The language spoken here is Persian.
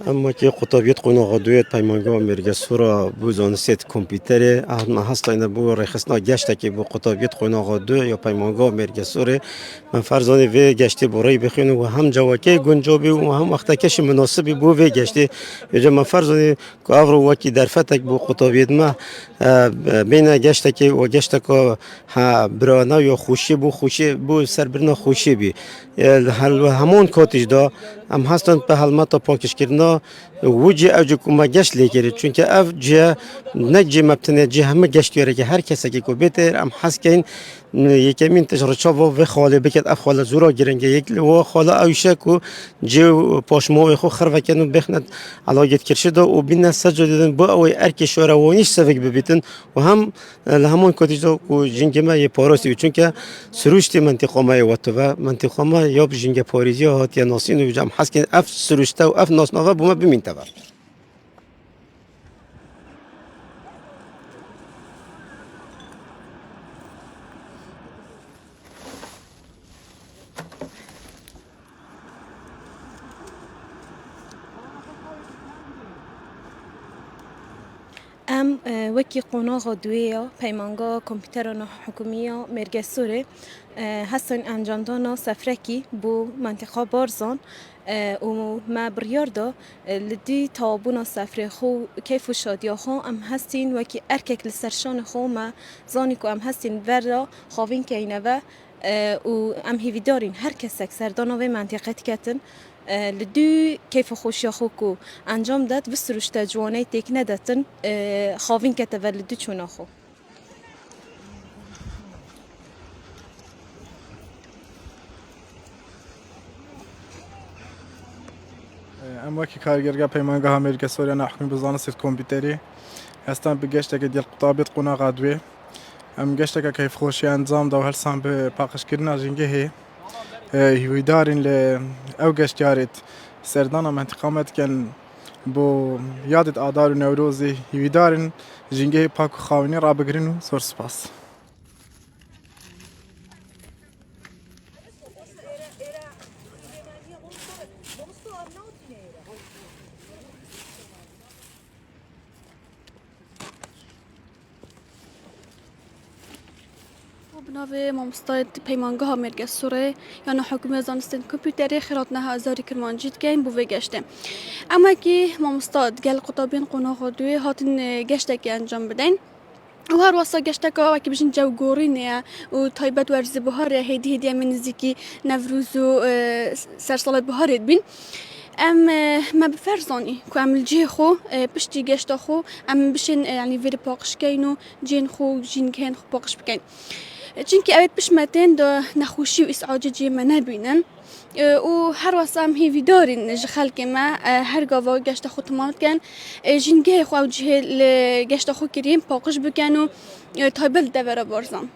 اما که قطابیت قونا دویت پیمانگاه مرگ سورا بوزان ست کامپیوتر اهم هست اینا بو رخصنا گشته که بو قطابیت قونا دو یا پیمانگاه مرگ سوره من فرزانه و گشته برای بخین و هم جواکه گنجابی و هم وقت کش مناسبی بو و گشته یه من فرزانه که اورو وکی در فتک بو قطابیت ما بین گشته که و گشته که برانا یا خوشی بو سربرنا خوشی بی همون کاتش دا هم هستن به حلمت پاکش کردن وجه اوج کما گشت لیکره چون که اوج نجی مبتنی جه همه گشت یاره که هر کسی که کو بهتر هم هست که این یکمین تجربه و خاله بکد اف خاله زورا گرنگه یک و خاله اوشه کو جو پاشمو خو خرو کنو بخند علاجت کرشد و بین سجدن با او ارک شوروانیش سفک ببیتن و هم همون کاتیجا کو جنگما یه پاراسی چون که سروشت منطقه ما و تو منطقه ما یا جنگ پاریزی هات یا ناسین و جام هست که اف سروشته و اف ناسناوا بوم بمین تبع ام وکی قناغ دویا پیمانگا کمپیوترنا حکومیا مرکز سوره هستن انجامدانا سفرکی بو منطقه بارزان و ما بریاردا لدی تابونا سفر خو کیف و شادیا خو ام هستین وکی ارکک لسرشان خو ما زانی کو ام هستین ورا خاوین که اینه و ام هیویدارین هر کسک سردانا و منطقه کتن لدو کیف خوشی خوکو انجام داد و سروشت جوانه تک نداتن خاوین که تولدو چون خو ام وکی کارگرگاه پیمانگاه امریکا سوریا نحکم بزانه سیت کامپیوتری هستن بگشته که دیل قطابیت قناغ دوی ام گشته که کیف خوشی انجام دا و هلسان به پاقش کردن جنگه هیویدارین ل او گشتیارت سردانا منطقامت کن بو یادت آدار و نوروزی هیویدارین جنگه پاک و خاونی را بگرین و سور سپاس بناوی مامستاد پیمانگاه مرکز سوره یا نه حکومت زانستن کمپیوتری خیرات نه هزاری کرمانجیت کن بوی گشته اما که مامستاد گل قطابین قناغ دوی هاتن گشته که انجام بدن و هر واسه گشته که وقتی بچین جو گورینه و تایبت ورزی بهاره هدیه من نزدیکی نوروز و سرسالت بهاره بین ام ما بفرزانی که ام الجی خو پشتی گشته خو ام بشین یعنی ویر پاکش کینو جین خو جین کن خو پاکش بکن چونکه اوید پشمتن دا نخوشی و اسعاج جی ما نبینن و هر واسم هیوی دارین جخل که ما هر گاوا گشت خو تمامت کن جنگه خو او جهل گشت خو کریم پاکش بکن و تایبل دوره بارزم